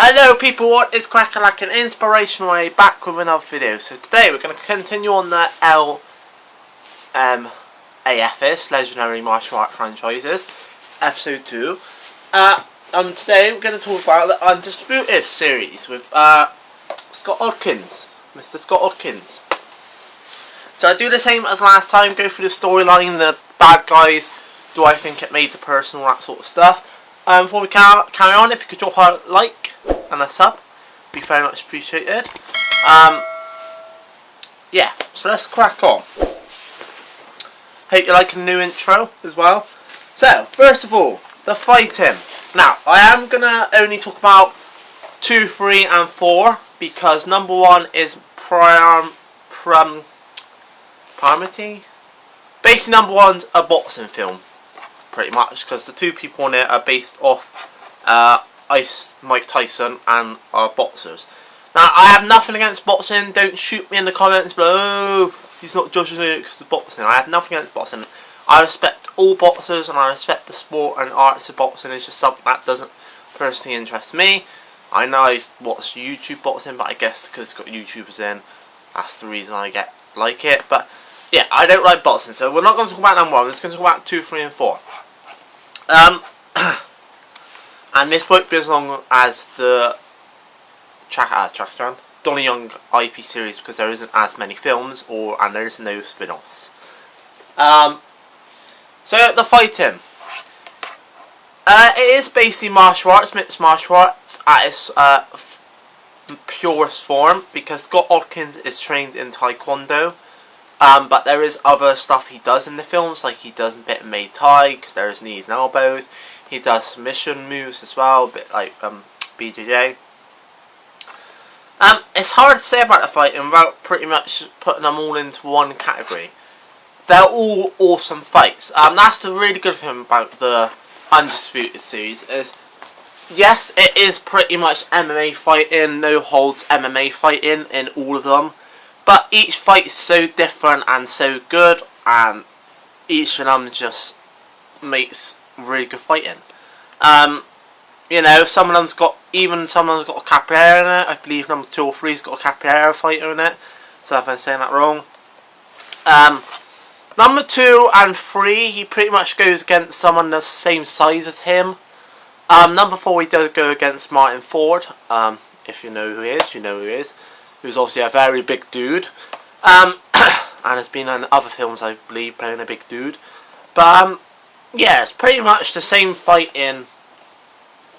Hello people, what is cracking like an inspirational way back with another video. So today we're going to continue on the LMAF, Legendary Martial Art Franchises, episode 2. Today we're going to talk about the Undisputed series with Scott Adkins, Mr. Scott Adkins. So I do the same as last time, go through the storyline, the bad guys, do I think it made the person, all that sort of stuff. Before we carry on, if you could drop a like and a sub, be very much appreciated. Yeah, so let's crack on. Hope you like a new intro as well. So, first of all, the fighting. Now, I am going to only talk about 2, 3 and 4, because number 1 is Primacy. Basically, number 1's a boxing film. Pretty much, because the 2 people in it are based off Mike Tyson and are boxers. Now, I have nothing against boxing. Don't shoot me in the comments, but oh, he's not judging it because of boxing. I have nothing against boxing. I respect all boxers and I respect the sport and arts of boxing. It's just something that doesn't personally interest me. I know I watch YouTube boxing, but I guess because it's got YouTubers in, that's the reason I like it. But yeah, I don't like boxing, so we're not going to talk about number 1. We're just going to talk about 2, 3 and 4. And this won't be as long as the Donnie Young IP series, because there isn't as many films and there is no spin-offs. So the fighting. It is basically martial arts, mixed martial arts at its purest form, because Scott Adkins is trained in Taekwondo. But there is other stuff he does in the films, like he does a bit of Muay Thai, because there is knees and elbows. He does submission moves as well, a bit like BJJ. It's hard to say about the fighting without pretty much putting them all into one category. They're all awesome fights. That's the really good thing about the Undisputed series is, yes, it is pretty much MMA fighting, no holds MMA fighting in all of them. But each fight is so different and so good, and each of them just makes really good fighting. You know, some of them's got a capoeira in it. I believe number 2 or 3's got a capoeira fighter in it. So if I'm saying that wrong. Number 2 and 3, he pretty much goes against someone the same size as him. Number 4, he does go against Martin Ford. If you know who he is, you know who he is. Who's obviously a very big dude, and has been in other films, I believe, playing a big dude. But yeah, it's pretty much the same fighting,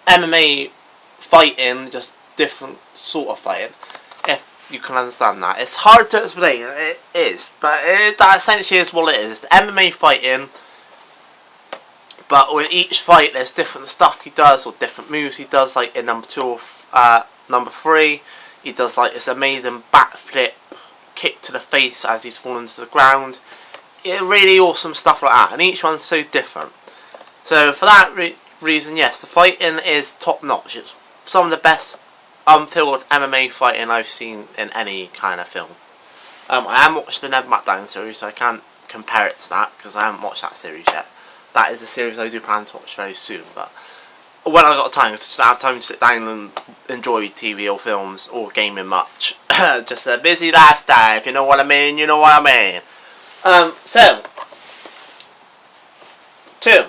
MMA fighting, just different sort of fighting, if you can understand that. It's hard to explain, it is, but that essentially is what it is. It's MMA fighting, but with each fight there's different stuff he does, or different moves he does, like in number 2 or number 3. He does like this amazing backflip kick to the face as he's falling to the ground. Really awesome stuff like that, and each one's so different. So for that reason, yes, the fighting is top notch. It's some of the best unfiltered MMA fighting I've seen in any kind of film. I haven't watched the Never Back Down series, so I can't compare it to that because I haven't watched that series yet. That is a series I do plan to watch very soon, but when I've got time, I just have time to sit down and enjoy TV or films or gaming much. Just a busy lifestyle, if you know what I mean, you know what I mean. So, 2.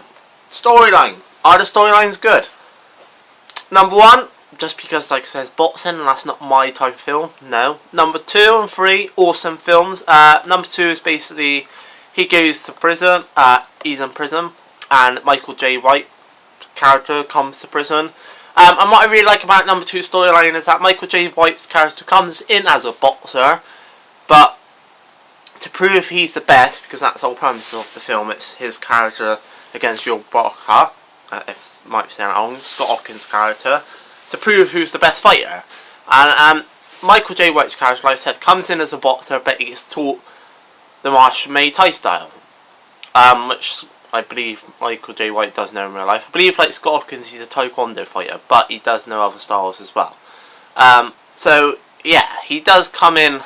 Storyline. Are the storylines good? Number 1, just because, like I said, it's boxing and that's not my type of film, no. Number 2 and 3, awesome films. Number 2 is basically, he goes to prison, he's in prison, and Michael J. White character comes to prison. And what I really like about number 2 storyline is that Michael J. White's character comes in as a boxer, but to prove he's the best, because that's the whole premise of the film, it's his character against your boxer, if I might be saying it wrong, Scott Adkins' character, to prove who's the best fighter. And Michael J. White's character, like I said, comes in as a boxer, but he gets taught the martial Muay Thai style, which I believe Michael J. White does know in real life. I believe, like Scott Adkins, he's a Taekwondo fighter, but he does know other styles as well. So, yeah, he does come in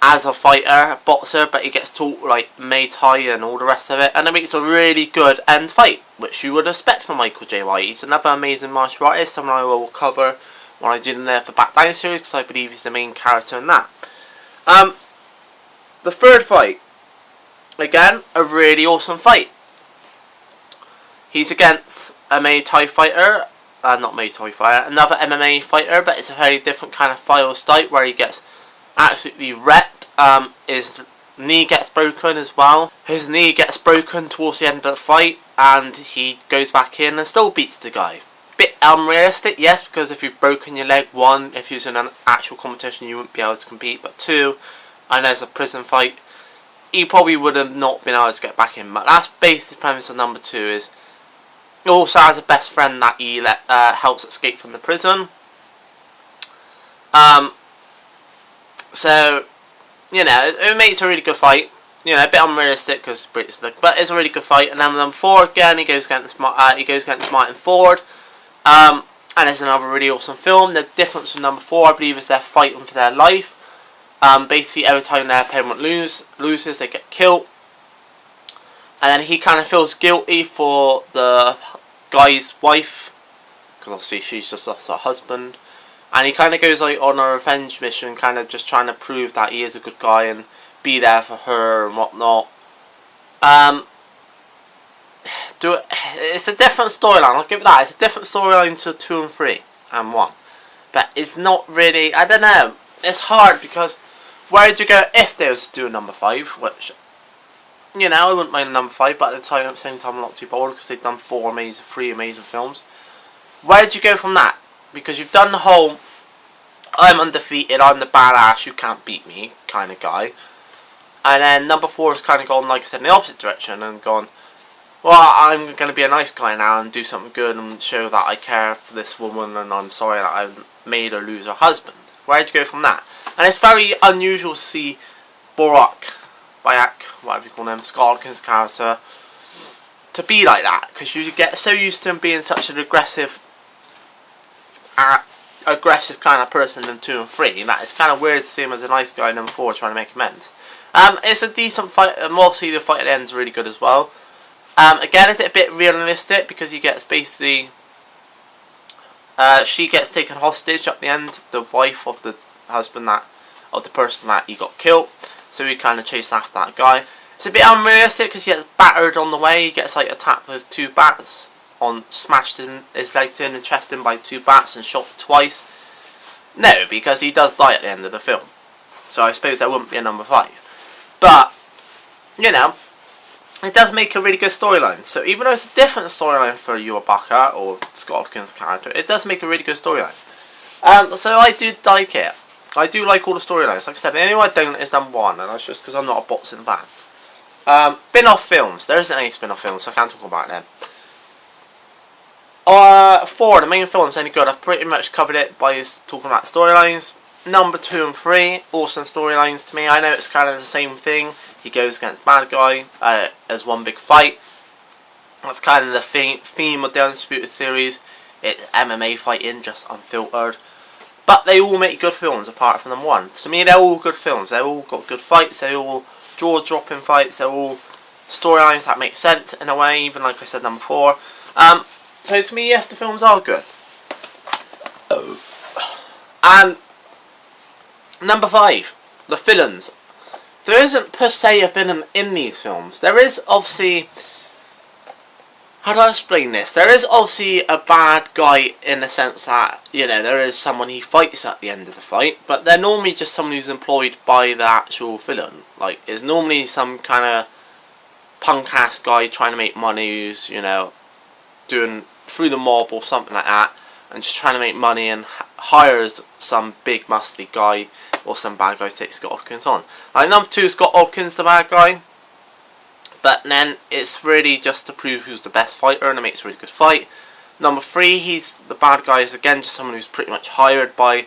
as a fighter, a boxer, but he gets taught like Muay Thai and all the rest of it, and it makes a really good end fight, which you would expect from Michael J. White. He's another amazing martial artist, someone I will cover when I do the Never Back Down series, because I believe he's the main character in that. The third fight, again, a really awesome fight. He's against a Muay Thai fighter, not Muay Thai fighter, another MMA fighter, but it's a very different kind of file style where he gets absolutely wrecked. His knee gets broken as well. His knee gets broken towards the end of the fight, and he goes back in and still beats the guy. Bit unrealistic, yes, because if you've broken your leg, one, if he was in an actual competition you wouldn't be able to compete, but two, and there's a prison fight, he probably would have not been able to get back in. But that's basically the premise of number 2, is he also has a best friend that he helps escape from the prison. So, you know, it makes a really good fight. You know, a bit unrealistic because but it's a really good fight. And then number 4 again, he goes against Martin Ford. And it's another really awesome film. The difference with number 4, I believe, is they're fighting for their life. Basically, every time their opponent loses, they get killed. And then he kind of feels guilty for the guy's wife, because obviously she's just lost her husband. And he kind of goes like on a revenge mission, kind of just trying to prove that he is a good guy and be there for her and whatnot. It's a different storyline, I'll give it that. It's a different storyline to 2 and 3 and 1. But it's not really, I don't know. It's hard because where would you go if they was to do a number 5, which, you know, I wouldn't mind a number 5, but at the same time I'm not too bored because they've done 3 amazing films. Where did you go from that? Because you've done the whole I'm undefeated, I'm the badass, you can't beat me kind of guy. And then number 4 has kind of gone, like I said, in the opposite direction and gone, well, I'm going to be a nice guy now and do something good and show that I care for this woman and I'm sorry that I made her lose her husband. Where did you go from that? And it's very unusual to see Bayak, whatever you call him, Scott Adkins' character, to be like that, because you get so used to him being such an aggressive kind of person in 2 and 3 that it's kind of weird to see him as a nice guy in number 4 trying to make amends. It's a decent fight, and obviously the fight at the end is really good as well. Again, is it a bit realistic because he gets basically she gets taken hostage at the end, the wife of the husband of the person that he got killed, so he kind of chased after that guy. It's a bit unrealistic because he gets battered on the way. He gets like attacked with 2 bats, smashed in his legs in and chest in by 2 bats and shot twice. No, because he does die at the end of the film, so I suppose there wouldn't be a number 5. But you know, it does make a really good storyline. So even though it's a different storyline for Baka or Scott Adkins' character, it does make a really good storyline. So I do like it. I do like all the storylines. Like I said, the only one I don't is number 1, and that's just because I'm not a boxing fan. Spin-off films. There isn't any spin-off films, so I can't talk about them. 4, the main film's any good. I've pretty much covered it by talking about storylines. Number 2 and 3, awesome storylines to me. I know it's kind of the same thing. He goes against bad guy as one big fight. That's kind of the theme of the Undisputed series. It's MMA fighting, just unfiltered. But they all make good films apart from them 1. To me, they're all good films. They've all got good fights. They're all jaw-dropping fights. They're all storylines that make sense in a way, even like I said, number 4. So to me, yes, the films are good. And number 5, the villains. There isn't per se a villain in these films. There is obviously, how do I explain this? There is obviously a bad guy in the sense that, you know, there is someone he fights at the end of the fight, but they're normally just someone who's employed by the actual villain. Like, it's normally some kind of punk ass guy trying to make money who's, you know, doing through the mob or something like that, and just trying to make money and hires some big muscly guy or some bad guy to take Scott Adkins on. Like number 2, Scott Adkins, the bad guy. But then it's really just to prove who's the best fighter, and it makes a really good fight. Number 3, he's the bad guy is again just someone who's pretty much hired by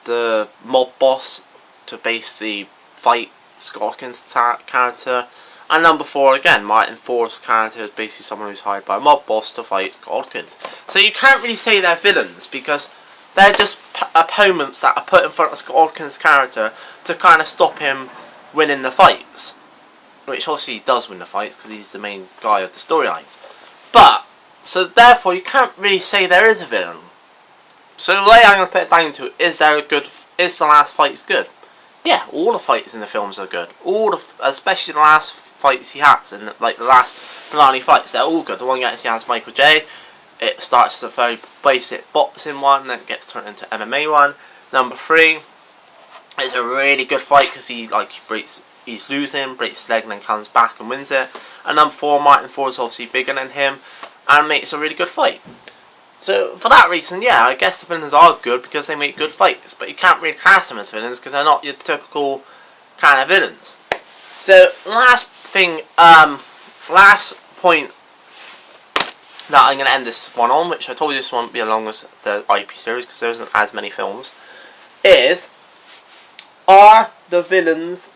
the mob boss to basically fight Scott Adkins' character. And number 4, again, Martin Ford's character is basically someone who's hired by a mob boss to fight Scott Adkins. So you can't really say they're villains because they're just opponents that are put in front of Scott Adkins' character to kind of stop him winning the fights. Which obviously he does win the fights because he's the main guy of the storylines. But, so therefore you can't really say there is a villain. So the way I'm going to put it down to, is the last fights good? Yeah, all the fights in the films are good. Especially the last fights he has, and like the last finale fights, they're all good. The one he actually has Michael J, it starts as a very basic boxing one, then it gets turned into MMA one. Number 3 is a really good fight because he's losing, breaks his leg, and then comes back and wins it. And number 4, Martin Ford is obviously bigger than him, and makes a really good fight. So, for that reason, yeah, I guess the villains are good because they make good fights. But you can't really class them as villains because they're not your typical kind of villains. So, last point that I'm going to end this one on, which I told you this won't be as long as the IP series because there isn't as many films, is, are the villains,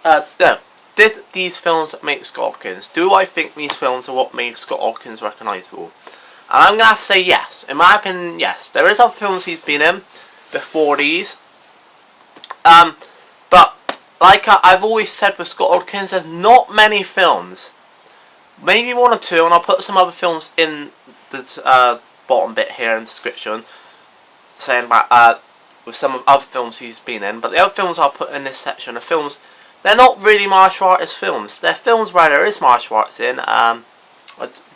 did these films make Scott Adkins? Do I think these films are what made Scott Adkins recognisable? And I'm going to have to say yes. In my opinion, yes. There is other films he's been in before these. But, like I've always said with Scott Adkins, there's not many films. Maybe 1 or 2, and I'll put some other films in the bottom bit here in the description. Saying about, with some of other films he's been in. But the other films I'll put in this section are films, they're not really martial artist films. They're films where there is martial arts in.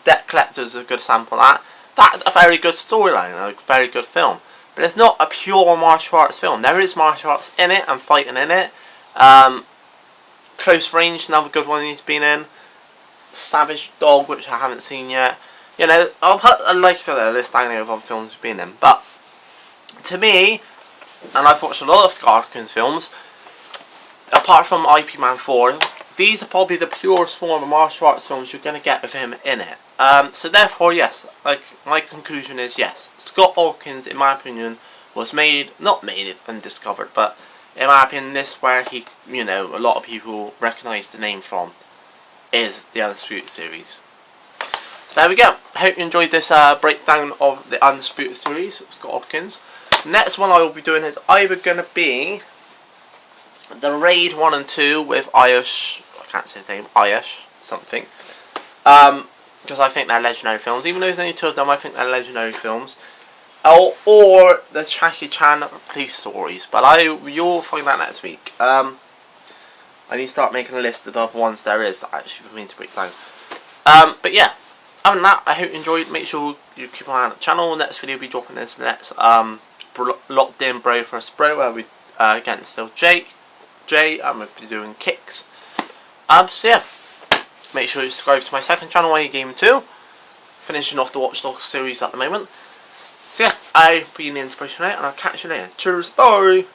Debt Collector is a good example of that. That's a very good storyline, a very good film. But it's not a pure martial arts film. There is martial arts in it and fighting in it. Close Range, another good one he's been in. Savage Dog, which I haven't seen yet. You know, I'll put a list down here of other films he's been in. But to me, and I've watched a lot of Scott Adkins films, apart from IP Man 4, these are probably the purest form of martial arts films you're going to get with him in it. So therefore, yes, like my conclusion is yes. Scott Adkins, in my opinion, was not made and discovered, but in my opinion, this is where he, you know, a lot of people recognise the name from, is the Undisputed series. So there we go. I hope you enjoyed this breakdown of the Undisputed series, Scott Adkins. The next one I will be doing is either going to be the Raid 1 and 2 with Ayush, I can't say his name, Ayush something, because I think they're legendary films. Even though there's only 2 of them, I think they're legendary films. Or the Jackie Chan police stories, but you'll find that next week. I need to start making a list of the other ones there is actually for me to break down. But yeah, other than that, I hope you enjoyed. Make sure you keep an eye on the channel. Next video will be dropping this next Locked In Bro vs Bro, where we again still Jay. I'm going to be doing kicks. So yeah, make sure you subscribe to my second channel, Why You Game 2. Finishing off the Watch Dogs series at the moment. So yeah, I've been the inspiration out, and I'll catch you later. Cheers, bye!